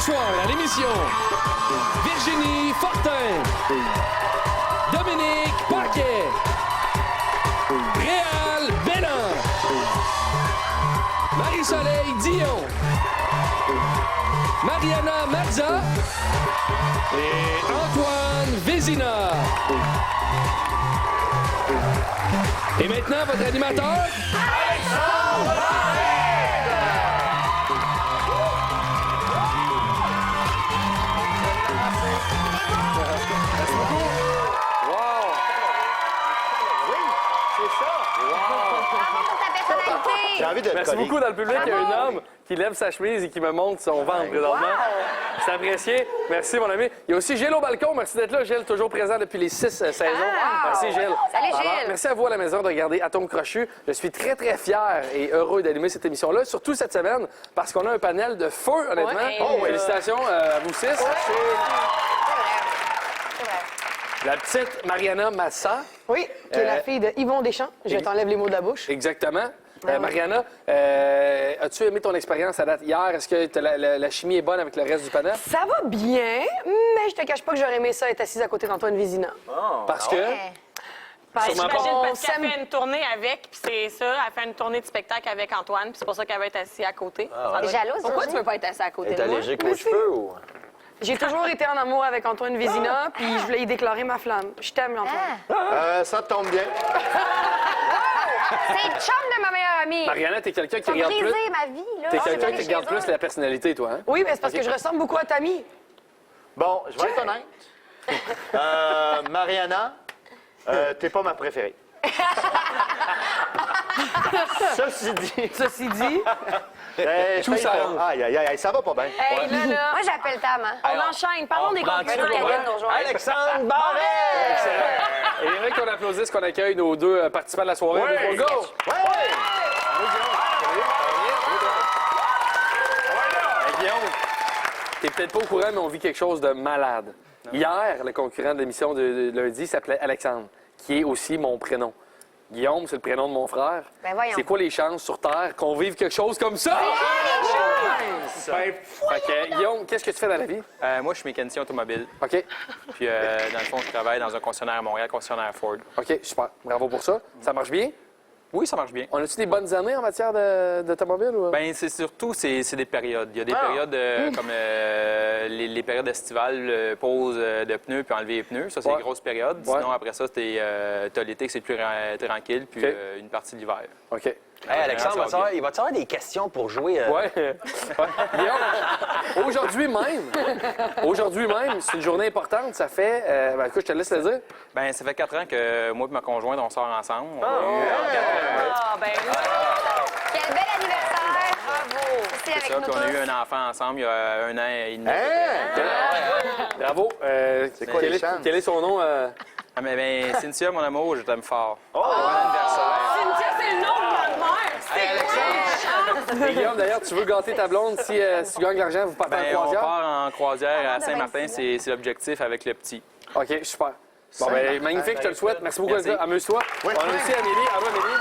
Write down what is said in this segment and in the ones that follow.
soir à l'émission, Virginie Fortin, Dominique Paquet, Réal Bélan, Marie-Soleil Dion, Mariana Mazza et Antoine Vézina. Et maintenant, votre animateur, Alexandre! J'ai envie de Merci beaucoup dans le public. Il y a un homme qui lève sa chemise et qui me montre son ventre présentement. C'est apprécié. Merci, mon ami. Il y a aussi Gilles au balcon. Merci d'être là. Gilles, toujours présent depuis les 6 saisons. Merci, Gilles. Salut, Gilles. Alors, merci à vous à la maison de regarder Atome Crochu. Je suis très, très fier et heureux d'animer cette émission-là, surtout cette semaine, parce qu'on a un panel de feu, honnêtement. Félicitations à vous 6. La petite Mariana Massa. Oui, qui est la fille de Yvon Deschamps. Je t'enlève les mots de la bouche. Exactement. Mariana, as-tu aimé ton expérience à date hier? Est-ce que la chimie est bonne avec le reste du panel? Ça va bien, mais je te cache pas que j'aurais aimé ça être assise à côté d'Antoine Vézina. Parce que... J'imagine qu'on parce qu'elle s'aime. fait une tournée avec, puis c'est ça, elle fait une tournée de spectacle avec Antoine, puis c'est pour ça qu'elle va être assise à côté. T'es jalouse, Pourquoi Virginie? tu veux pas être assise à côté T'es de moi? allergique aux cheveux ou... J'ai toujours été en amour avec Antoine Vézina, puis je voulais y déclarer ma flamme. Je t'aime, Antoine. Ça tombe bien. C'est le chum de ma meilleure amie. Mariana, t'es quelqu'un qui T'as regarde plus... brisé ma vie, là. T'es Je suis quelqu'un allée qui chez regarde eux. plus la personnalité, toi, hein? Oui, mais c'est parce que je ressemble beaucoup à Tammy. Bon, je vais être honnête. Mariana, t'es pas ma préférée. Ceci dit... Tout ça rentre. Aïe, aïe, aïe, ça va pas bien. Hey, là, là, Moi, j'appelle Tam, hein. on enchaîne. Parlons des concurrents qui viennent nous rejoindre. Alexandre Barret! Et j'aimerais qu'on applaudisse, qu'on accueille nos deux participants de la soirée. Ouais. Un, deux, trois, go! Hey, Guillaume, t'es peut-être pas au courant, mais on vit quelque chose de malade. Hier, le concurrent de l'émission de lundi s'appelait Alexandre, qui est aussi mon prénom. Guillaume, c'est le prénom de mon frère. Ben voyons. C'est quoi les chances sur Terre qu'on vive quelque chose comme ça? Fait que, Guillaume, qu'est-ce que tu fais dans la vie? Moi, je suis mécanicien automobile. OK. Puis, dans le fond, je travaille dans un concessionnaire à Montréal, concessionnaire Ford. OK, super. Bravo pour ça. Ça marche bien? Oui, ça marche bien. On a-tu des bonnes années en matière d'automobile? Ou... Bien, c'est surtout, c'est des périodes. Il y a des périodes comme les périodes estivales, pause de pneus puis enlever les pneus. Ça, c'est Ouais. les grosses périodes. Ouais. Sinon, après ça, t'as l'été que c'est plus tranquille, puis OK. une partie de l'hiver. OK. Hey, Alexandre, Ça va bien. il va-tu avoir des questions pour jouer? Ouais. Guillaume, aujourd'hui même, c'est une journée importante. Ça fait... ben, écoute, je te laisse le dire. Bien, ça fait 4 ans que moi et ma conjointe, on sort ensemble. On a eu, Ah, ben oui. Quel bel anniversaire. Bravo. Ici c'est avec ça, nous puis on a eu tous. un enfant ensemble il y a 1 an et demi. Bravo. C'est quoi les chances? Quel est son nom? Ah, mais ben, Cynthia, mon amour, je t'aime fort. Oh! Bon anniversaire. Cynthia, c'est le nom de ma mère. Et Guillaume, d'ailleurs, tu veux gâter ta blonde si tu gagnes l'argent, vous partez Ben, en on croisière? part en croisière à Saint-Martin, 26 c'est l'objectif avec le petit. OK, super. Bon, ben, magnifique, je te le souhaite. Merci beaucoup, Merci. amuse-toi. On a aussi Amélie. Allô, Amélie?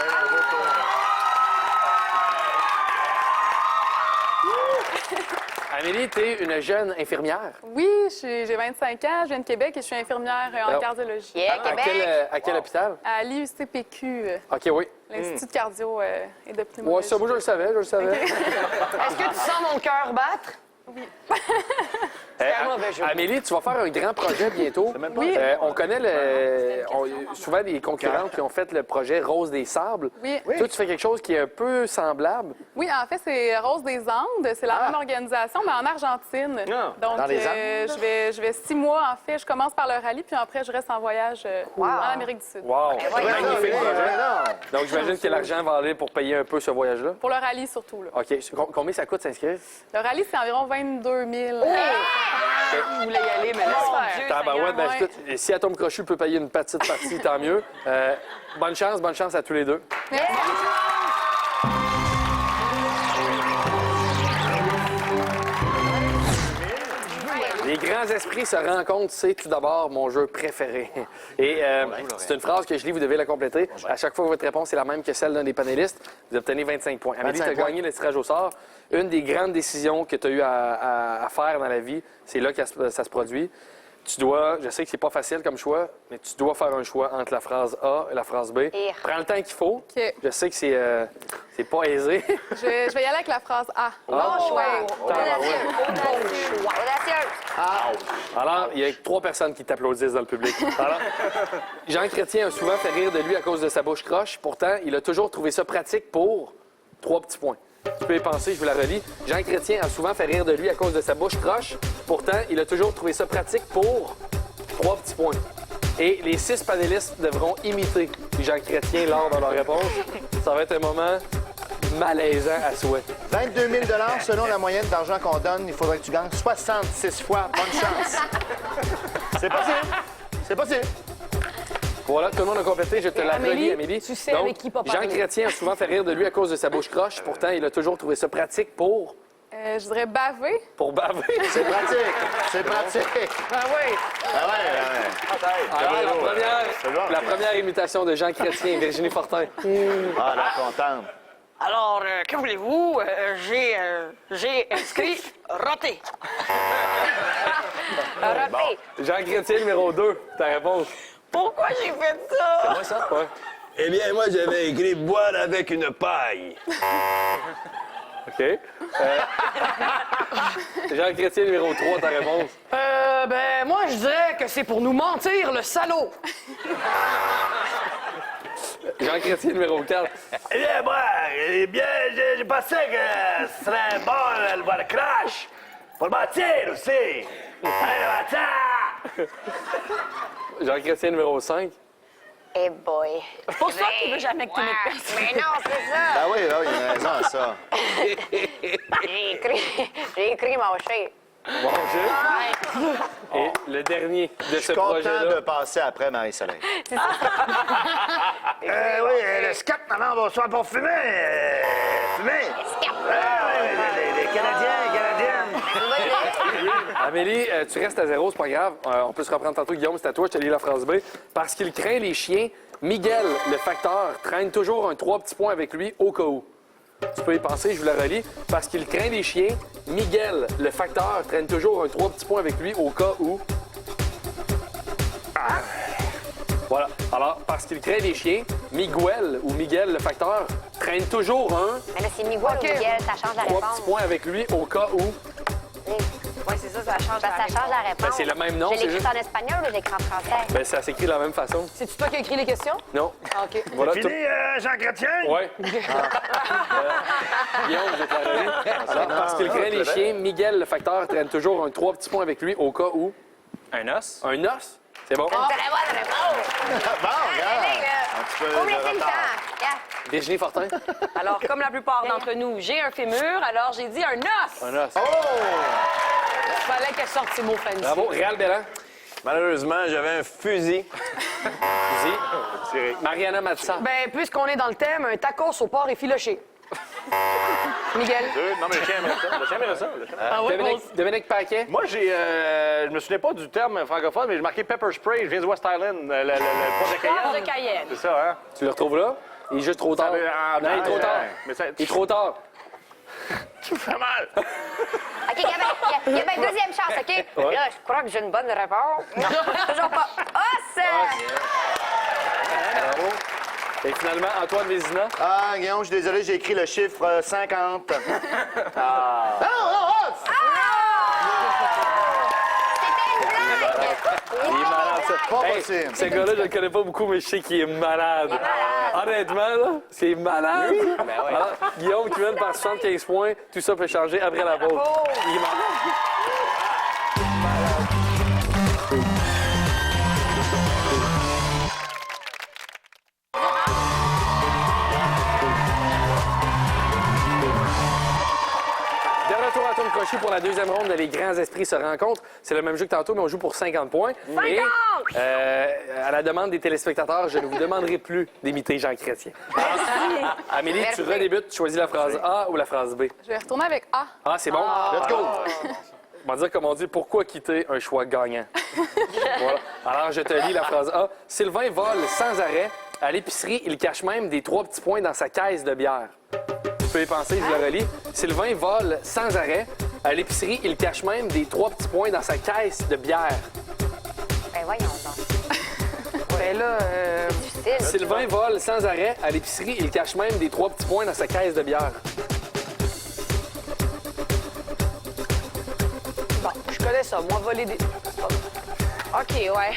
Amélie, t'es une jeune infirmière. Oui, j'ai 25 ans, je viens de Québec et je suis infirmière en Alors, cardiologie. Yeah, Québec. À quel hôpital? À l'IUCPQ, OK, oui. l'Institut de cardio et de pneumologie. Ouais, ça, moi, je le savais, Est-ce que tu sens mon cœur battre? Amélie, tu vas faire un grand projet bientôt. Oui. On connaît souvent des concurrents qui ont fait le projet Rose des Sables. Oui. Toi, tu fais quelque chose qui est un peu semblable. Oui, en fait, c'est Rose des Andes. C'est la même organisation, mais en Argentine. Donc, dans les je vais 6 mois, en fait. Je commence par le rallye, puis après, je reste en voyage en Amérique du Sud. Wow! Magnifique projet. Non. Donc, j'imagine que l'argent va aller pour payer un peu ce voyage-là. Pour le rallye, surtout. Là. OK. Combien ça coûte s'inscrire? Le rallye, c'est environ 22 000. Je voulais y aller, mais laisse faire. Tabarouette, ben, ouais. écoute, si Atome Crochu peut payer une petite partie, tant mieux. Bonne chance à tous les deux. Les grands esprits se rencontrent, c'est tout d'abord mon jeu préféré. Et c'est une phrase que je lis, vous devez la compléter. À chaque fois que votre réponse est la même que celle d'un des panélistes, vous obtenez 25 points. Amélie, tu as 25 points. gagné le tirage au sort. Une des grandes décisions que tu as eu à faire dans la vie, c'est là que ça se produit. Tu dois, je sais que c'est pas facile comme choix, mais tu dois faire un choix entre la phrase A et la phrase B. Prends le temps qu'il faut. OK. Je sais que c'est pas aisé. Je vais y aller avec la phrase A. Bon choix. Tabarouette. Audacieuse. Alors, il y a 3 personnes qui t'applaudissent dans le public. Alors, Jean Chrétien a souvent fait rire de lui à cause de sa bouche croche. Pourtant, il a toujours trouvé ça pratique pour 3 petits points. Tu peux y penser, je vous la relis. Jean Chrétien a souvent fait rire de lui à cause de sa bouche croche. Pourtant, il a toujours trouvé ça pratique pour 3 petits points. Et les 6 panélistes devront imiter Jean Chrétien lors de leur réponse. Ça va être un moment malaisant à souhait. 22 000 selon la moyenne d'argent qu'on donne, il faudrait que tu gagnes 66 fois. Bonne chance. C'est possible. C'est possible. Voilà, tout le monde a complété. Je te la relis, Amélie. tu sais Donc, avec qui pas Jean parler. Chrétien a souvent fait rire de lui à cause de sa bouche croche. Pourtant, il a toujours trouvé ça pratique pour Je dirais baver. baver. C'est pratique. C'est pratique. Ah oui. Ah ouais. Alors, C'est bon. la première imitation de Jean Chrétien, Virginie Fortin. Ah, là, contente. Alors, que voulez-vous? J'ai inscrit roté. Raté. Jean Chrétien, numéro 2, ta réponse. Pourquoi j'ai fait ça? Moi, ça? Ouais. Eh bien, moi, j'avais écrit boire avec une paille. OK. Jean Chrétien, numéro 3, ta réponse. Ben, moi, je dirais que c'est pour nous mentir, le salaud. Jean Chrétien, numéro 4. Eh bien, moi, je pensais que ce serait bon le voir le crash. Pour mentir aussi. Allez, mentir! Jean Chrétien, numéro 5. Eh boy. C'est pour ça qu'il veut jamais que tu mettes personne. Mais non, c'est ça. Ben oui, là, il a raison à ça. J'ai écrit mon chien. Bon, Et le dernier de ce Content projet-là. de passer après Marie-Soleil. Oui, le scat, maman, bonsoir pour fumer. Fumer. Les Canadiens, Canadiennes. Amélie, tu restes à 0, c'est pas grave. On peut se reprendre tantôt. Guillaume, c'est à toi, je te lis la phrase B. Parce qu'il craint les chiens, Miguel, le facteur, traîne toujours un 3 petits points avec lui au cas où. Tu peux y penser, je vous la relis. Parce qu'il craint les chiens, Miguel, le facteur, traîne toujours un 3 petits points avec lui au cas où. Voilà. Alors, parce qu'il craint les chiens, Miguel ou Miguel, le facteur, traîne toujours un Mais là, c'est Miguel ou Miguel, ça change la 3 réponse. petits points avec lui au cas où. Oui, c'est ça, ça change la réponse. Ça change la réponse. Ben, c'est le même nom, Je c'est l'écris juste- en espagnol ou je l'écris en français? Ben, ça s'écrit de la même façon. C'est-tu toi qui as écrit les questions? Non. Ah, OK. Voilà. Fini, Jean Chrétien? Ouais. Guillaume, je vais te la relire. Alors, parce qu'il craint les chiens, Miguel, le facteur, traîne toujours un 3 petits points avec lui au cas où. Un os? Un os? C'est bon. Une très bonne réponse. Bon, regarde. Un petit peu Faut me de laisser le retard. temps. Yeah. Virginie Fortin? Alors, comme la plupart d'entre nous, j'ai un fémur, alors j'ai dit un os. Un os. Il fallait qu'elle sorte ses mots fancy. Bravo. Réal Bellan? Malheureusement, j'avais un fusil. Fusil. Mariana Matza? Ben, puisqu'on est dans le thème, un tacos au porc effiloché. Miguel? Non, mais le chien aimerait ça. Le chien aimerait ça. Ah oui, Dominique Paquet? Moi, je me souviens pas du terme francophone, mais j'ai marqué pepper spray. Je viens de West Island, le port de Cayenne. Port de Cayenne. C'est ça, hein? Tu le retrouves là? Il est juste trop tard. Non, il est trop tard. Mais ça, Il est trop tard. tu me fais mal. OK, il y a bien deuxième chance, OK? Là, je crois que j'ai une bonne réponse. Non, toujours pas. Os! Bravo. Et finalement, Antoine Vézina? Ah, Guillaume, je suis désolé, j'ai écrit le chiffre 50. C'était une blague! Il est malade, ça. Pas Hey, possible. ce gars-là, je le connais pas beaucoup, mais je sais qu'il est malade. Honnêtement, là, c'est malade. Alors, Guillaume qui mène par 75 points. Tout ça peut changer après la pause. Il est malade. De retour à Antoine Crochet pour la deuxième ronde de Les Grands Esprits se rencontrent. C'est le même jeu que tantôt, mais on joue pour 50 points. 50! Et, à la demande des téléspectateurs, je ne vous demanderai plus d'imiter Jean Chrétien. Amélie, tu redébutes, tu choisis la phrase A ou la phrase B. Je vais retourner avec A. Ah, c'est bon. Let's go. On va dire, comme on dit, pourquoi quitter un choix gagnant? Voilà. Alors, je te lis la phrase A. Sylvain vole sans arrêt. À l'épicerie, il cache même des 3 petits points dans sa caisse de bière. Tu peux y penser, je le relis. Sylvain vole sans arrêt. À l'épicerie, il cache même des 3 petits points dans sa caisse de bière. Ben voyons donc. Ben là, Difficile. Sylvain vole sans arrêt. À l'épicerie, il cache même des 3 petits points dans sa caisse de bière. bon, je connais ça. Moi, voler des... OK, ouais.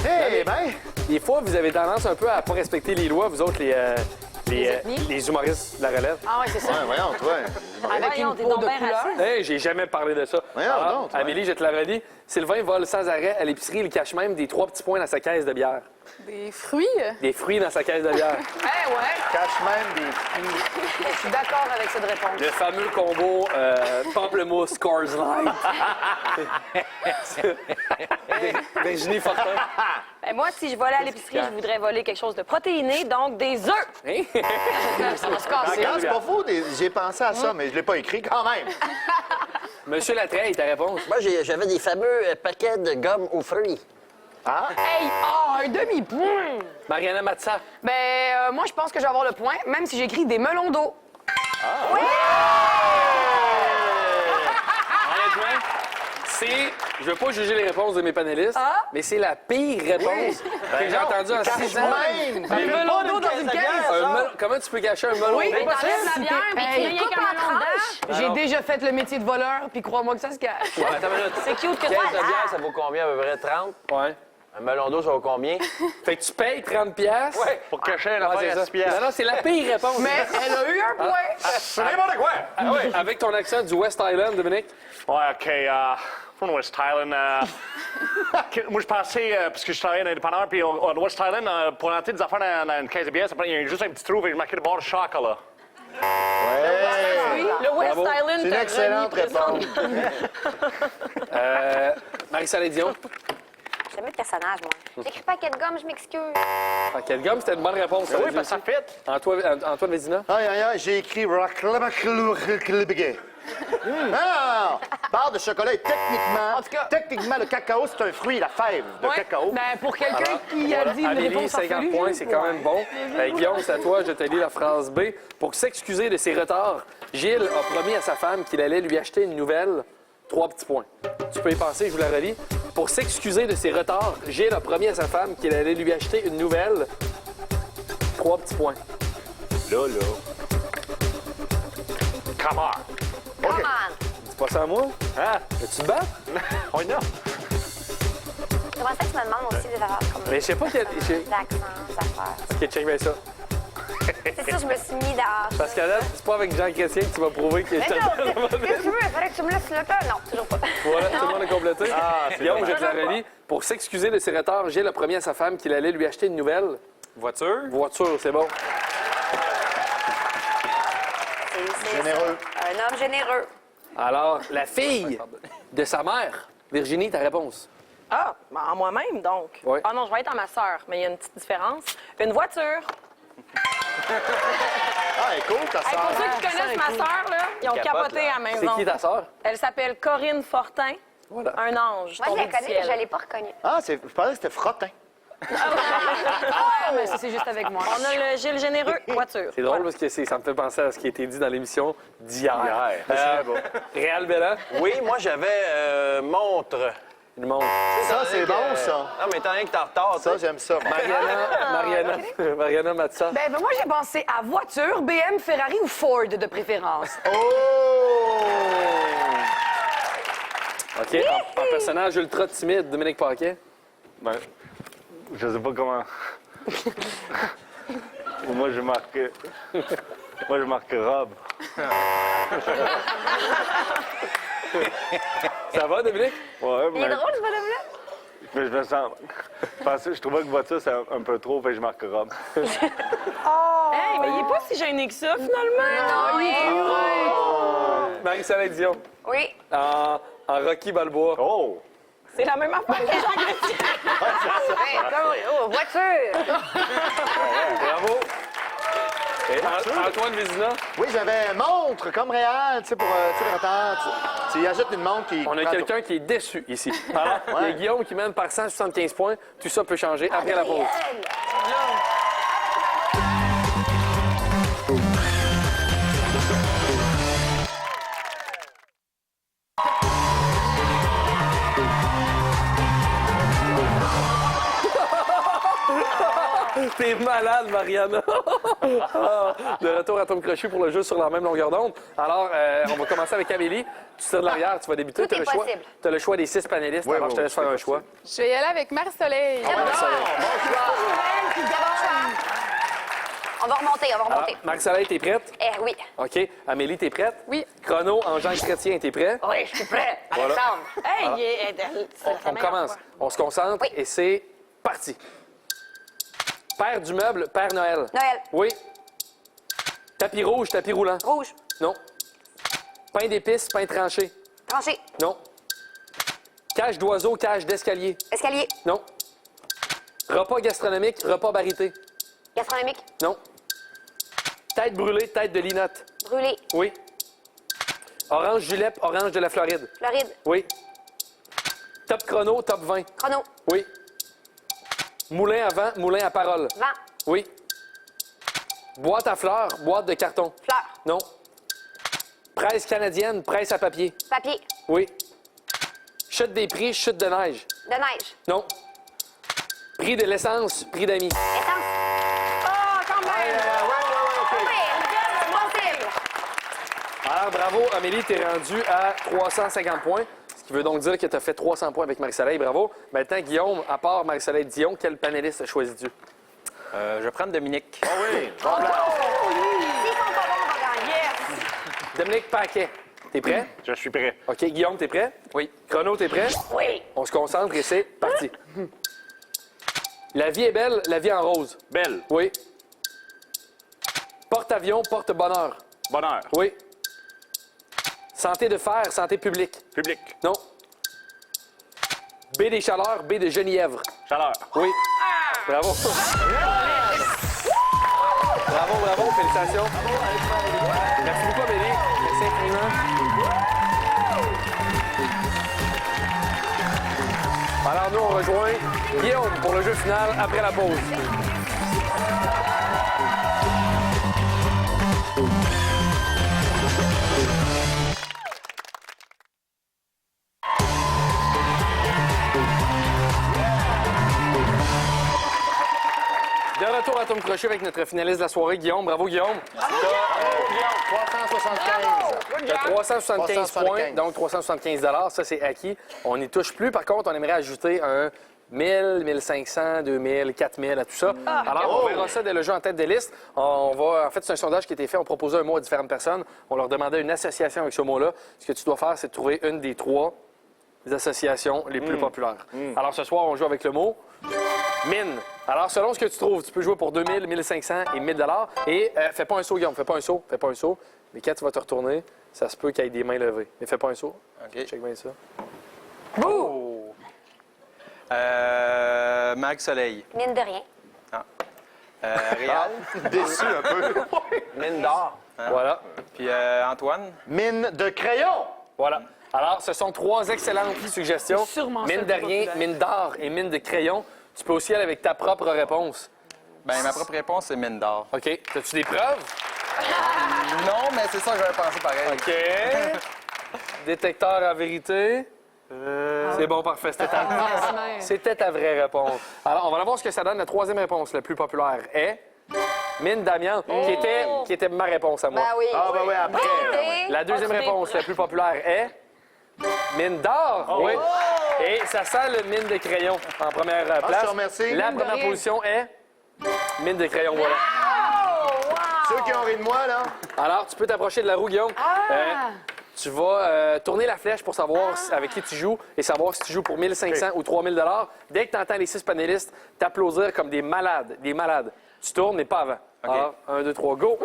Eh ben, Des fois, vous avez tendance un peu à pas respecter les lois, vous autres, les humoristes de la relève. Ah ouais, c'est ça. ouais, voyons, toi. Avec Voyons, une t'es peau donc de bien couleur. raciste. Hey, j'ai jamais parlé de ça. Voyons donc, toi. Amélie, je te la relis. Sylvain vole sans arrêt. À l'épicerie, il cache même des 3 petits points dans sa caisse de bière. Des fruits? Des fruits dans sa caisse de bière. Eh ouais, Cache même des fruits. je suis d'accord avec cette réponse. Le fameux combo pamplemousse Coors Light. Virginie Fortin. Ben, moi, si je volais à l'épicerie, je voudrais voler quelque chose de protéiné, donc des œufs. Hein? Ça va se casser. Regarde, c'est pas faux. J'ai pensé à ça, mais je l'ai pas écrit quand même. Monsieur Latreille, ta réponse? Moi, j'avais des fameux paquets de gomme aux fruits. Ah? Hey, un demi-point! Mariana Matza. Ben, moi, je pense que je vais avoir le point, même si j'écris des melons d'eau. Honnêtement, je veux pas juger les réponses de mes panélistes, mais c'est la pire réponse que j'ai entendue en 6 mois. Même! Des melons d'eau dans une caisse! Comment tu peux cacher un melon? Oui, d'eau? mais t'enlèves la bière, puis tu Hey, mets rien coupe qu'un en melon tranches. dedans. J'ai déjà fait le métier de voleur, puis crois-moi que ça se cache. Ouais, attends une minute. C'est cute que Caisse toi. de bière, ça vaut combien? À peu près 30? Ouais. Un melon d'eau, ça vaut combien? Fait que tu payes 30 piastres. Ouais. Pour cacher un Ouais, c'est affaire à ça. 6 piastres. Non, non, c'est la pire réponse. Mais elle a eu un point. C'est n'importe quoi! Ah ouais, avec ton accent du West Island, Dominique. Ouais, OK. From West Island. Moi, je pensais, parce que je travaillais dans l'indépendant, puis au West Island, pour entrer des affaires dans une caisse de bière, il y a juste un petit trou, et je marquais le bord de chocolat. Ouais! Le West Bravo. Island C'est une te excellente relie présente. réponse. Marie-Soleil Dion. J'aime le personnage, moi. J'écris paquet de gomme, je m'excuse. Quelle gomme, c'était une bonne réponse. Oui, parce que ça fit. Antoine Vézina. Aïe, aïe, aïe, j'ai écrit Raclamacle. Ah! Barre de chocolat est techniquement... En tout cas- Techniquement, le cacao, c'est un fruit, la fève de Ouais. cacao. Ben, pour quelqu'un qui a dit une Amélie, réponse 50 farfelue, points, c'est quand même bon. Guillaume, c'est à toi, je te lis la phrase B. Pour s'excuser de ses retards, Gilles a promis à sa femme qu'il allait lui acheter une nouvelle. 3 petits points. Tu peux y penser, je vous la relis. Pour s'excuser de ses retards, Gilles a promis à sa femme qu'il allait lui acheter une nouvelle. 3 petits points. Là. Come on. Come on. Dis pas ça à moi. Hein? Veux-tu te battre? On y a. C'est pour ça que tu me demandes aussi des affaires comme Mais je sais pas quel... d'accent, des affaires. OK, check bien ça. C'est ça, je me suis mis dans... Parce qu'à date, c'est pas avec Jean Chrétien que tu vas prouver que je Mais t'ai non, qu'est-ce que tu veux? Il fallait que tu me laisses le temps. Non, toujours pas. Voilà, tout le monde est complété. c'est Guillaume, je te la relis. Pour s'excuser de ses retards, Gilles a promis à sa femme qu'il allait lui acheter une nouvelle Voiture? voiture. C'est bon. C'est Généreux. ça. Un homme généreux. Alors, la fille de sa mère. Virginie, ta réponse. Ah, ben, en moi-même, donc. Oui. Ah non, je vais être en ma sœur, mais il y a une petite différence. Une voiture. Ah, elle est cool, ta Hey, sœur. pour ceux qui connaissent ma sœur, là, ils ont Capote, capoté là. à la C'est maison. qui ta sœur? Elle s'appelle Corinne Fortin. Voilà. Un ange. Moi, je tombé la du connais, mais ciel. je l'ai pas reconnue. Ah, je pensais que c'était frottin. Ah, mais ça, c'est juste avec moi. On a le Gilles généreux, voiture. C'est drôle parce que ça me fait penser à ce qui a été dit dans l'émission d'hier. Réal Bellan, Oui, moi, j'avais montre. une montre. Ça, c'est bon, ça. Non, mais étant donné que t'es en retard, tu Ça, sais. j'aime ça. moi. Mariana Matza. Ben, moi, j'ai pensé à voiture, BM, Ferrari ou Ford de préférence. Oh! OK, en personnage ultra timide, Dominique Paquet. Ben, je sais pas comment. Moi, je marque. Moi, je marque robe. Ça va, Dominique? Ouais, Il est drôle, ce bonhomme-là. mais je me sens. Je trouvais que voiture, c'est un peu trop, fait que je marque robe. Hey, mais il est pas si gêné que ça, finalement. Marie-Soleil Dion. Oui. En Rocky Balboa. Oh! C'est la même affaire que Jean Chrétien. Oh, voiture. Bravo. Et Antoine Vézina, Oui, j'avais montre, comme Réal, tu sais, pour le retard. Tu achètes une montre qui... on a quelqu'un qui est déçu ici. Alors, il y a Guillaume qui mène par 175 points. Tout ça peut changer après la pause. T'es malade, Mariana! De retour à Tom Crochu pour le jeu sur la même longueur d'onde. Alors, on va commencer avec Amélie. Tu tires de l'arrière, tu vas débuter. Tout est possible. Tu as le choix des 6 panélistes, Oui, alors oui, je te laisse oui, faire un c'est choix. Je vais y aller avec Marie-Soleil. On va remonter, on va Alors, remonter. Marc-Soleil, t'es prête? Oui. OK. Amélie, t'es prête? Oui. Chrono, Jean Chrétien, t'es prêt? Oui, je suis prêt. Voilà. Alexandre. Hey, il est- c'est la On meilleure commence. fois. On se concentre Oui. et c'est parti. Père du meuble, Père Noël. Noël. Oui. Tapis rouge, tapis roulant. Rouge. Non. Pain d'épices, pain tranché. Tranché. Non. Cage d'oiseau, cage d'escalier. Escalier. Non. Repas gastronomique, repas barité. Gastronomique. Non. Tête brûlée, tête de linotte. Brûlé. Oui. Orange julep, orange de la Floride. Floride. Oui. Top chrono, top 20. Chrono. Oui. Moulin à vent, moulin à parole. Vent. Oui. Boîte à fleurs, boîte de carton. Fleur. Non. Presse canadienne, presse à papier. Papier. Oui. Chute des prix, chute de neige. De neige. Non. Prix de l'essence, prix d'amis. Essence. Ah, quand même! Possible. Alors, bravo, Amélie, t'es rendue à 350 points. Ce qui veut donc dire que tu as fait 300 points avec Marie-Soleil. Bravo. Maintenant, Guillaume, à part Marie-Soleil Dion, quel panéliste choisis-tu? Je vais prendre Dominique. Ah oui. S'ils sont pas bons, on va gagner. Dominique Paquet. T'es prêt? Je suis prêt. OK. Guillaume, t'es prêt? Oui. Chrono, t'es prêt? Oui. On se concentre et c'est parti. La vie est belle, la vie en rose. Belle. Oui. Porte-avions, porte-bonheur. Bonheur. Oui. Santé de fer, santé publique. Public. Non. B des Chaleurs, B de Genièvre. Chaleur. Oui. Bravo. Bravo, bravo. Félicitations. Merci beaucoup, Amélie. Merci infiniment. Alors, nous, on rejoint Guillaume pour le jeu final après la pause. De retour à Tom Crochet avec notre finaliste de la soirée, Guillaume. Bravo, Guillaume. 375. Tu as 375 points, donc 375 ça, c'est acquis. On n'y touche plus. Par contre, on aimerait ajouter un 1000, 1500, 2000, 4000 à tout ça. Alors, on verra ça dès le jeu en tête des listes. En fait, c'est un sondage qui a été fait. On proposait un mot à différentes personnes. On leur demandait une association avec ce mot-là. Ce que tu dois faire, c'est de trouver une des 3 associations les plus populaires. Alors, ce soir, on joue avec le mot mine. Alors, selon ce que tu trouves, tu peux jouer pour 2000, 1500 et 1000 $. Et fais pas un saut, Guillaume. Fais pas un saut. Fais pas un saut. Mais quand tu vas te retourner, ça se peut qu'il y ait des mains levées. Mais fais pas un saut. OK. Check bien ça. Oh! Mag Soleil. Mine de rien. Réal. Déçu un peu. Mine d'or. Voilà. Puis Antoine. Mine de crayon. Voilà. Alors, ce sont 3 excellentes suggestions. Sûrement Mine celle de plus rien, populaire. mine d'or et mine de crayon. Tu peux aussi aller avec ta propre réponse. Ben ma propre réponse, c'est mine d'or. OK. As-tu des preuves? Non, mais c'est ça que j'avais pensé pareil. OK. Détecteur à vérité. C'est bon, parfait. C'était ta vraie réponse. Alors, on va aller voir ce que ça donne. La 3e réponse, la plus populaire, est mine d'amiante, qui était ma réponse à moi. Ben oui. Ah, ben oui, après. La 2e réponse, la plus populaire, est mine d'or. Oui. Et ça sent le mine de crayon en première place. je te remercie. La Mine de première rien. position est mine de crayon. Voilà. Ceux qui ont ri de moi, là. Alors, tu peux t'approcher de la roue, Guillaume. Tu vas tourner la flèche pour savoir avec qui tu joues et savoir si tu joues pour 1500 ou 3000 $. Dès que tu entends les 6 panélistes t'applaudir comme des malades, tu tournes, mais pas avant. OK. Alors, 1, 2, 3, go!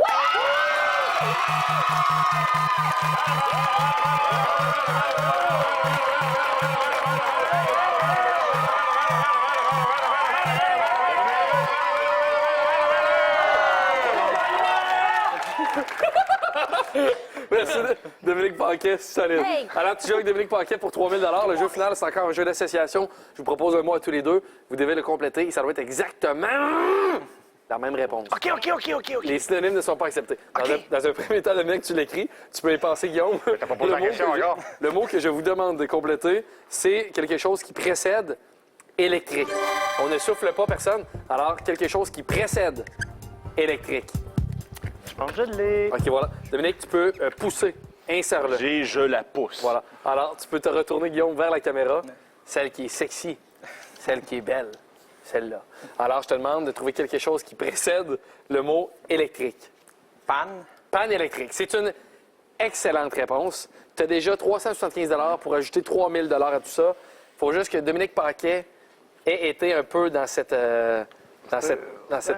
Merci, Dominique Paquet, c'est solide. Hey. Alors, tu joues avec Dominique Paquet pour 3 000 Le jeu final, c'est encore un jeu d'association. Je vous propose un mot à tous les deux. Vous devez le compléter et ça doit être exactement la même réponse. OK. Les synonymes ne sont pas acceptés. Dans un premier temps, Dominique, tu l'écris. Tu peux y penser, Guillaume. T'as pas posé la question encore. Le mot que je vous demande de compléter, c'est quelque chose qui précède électrique. On ne souffle pas personne. Alors, quelque chose qui précède électrique. Je pense que je l'ai. OK, voilà. Dominique, tu peux pousser. Insère-le. Je la pousse. Voilà. Alors, tu peux te retourner, Guillaume, vers la caméra. Celle qui est sexy. Celle qui est belle. Celle-là. Alors, je te demande de trouver quelque chose qui précède le mot électrique. Panne. Panne électrique. C'est une excellente réponse. Tu as déjà 375 pour ajouter 3 000 à tout ça. Il faut juste que Dominique Paquet ait été un peu dans cette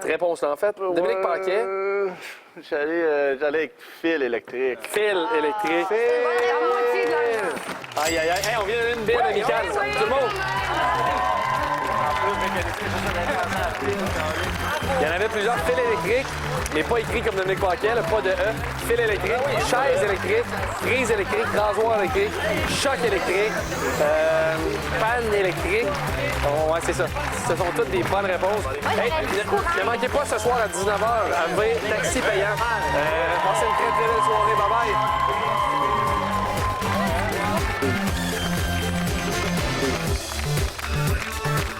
réponse-là, en fait. Dominique Paquet, J'allais avec fil électrique. fil électrique. La moitié de l'argent. Aïe, aïe, aïe. Hey, on vient de donner une bille amicale. Tout le monde. Il y en avait plusieurs. Fil électrique, mais pas écrit comme Dominique Paquet, là, pas de E. Fil électrique, chaise électrique, prise électrique, rasoir électrique, choc électrique, panne électrique. Oh, ouais, c'est ça. Ce sont toutes des bonnes réponses. Hey, ne manquez pas ce soir à 19h à V Taxi payant. Passez une très, très belle soirée.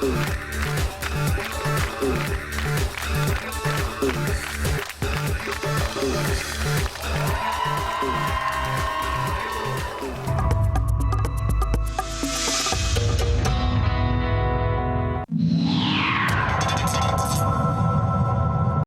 Bye-bye.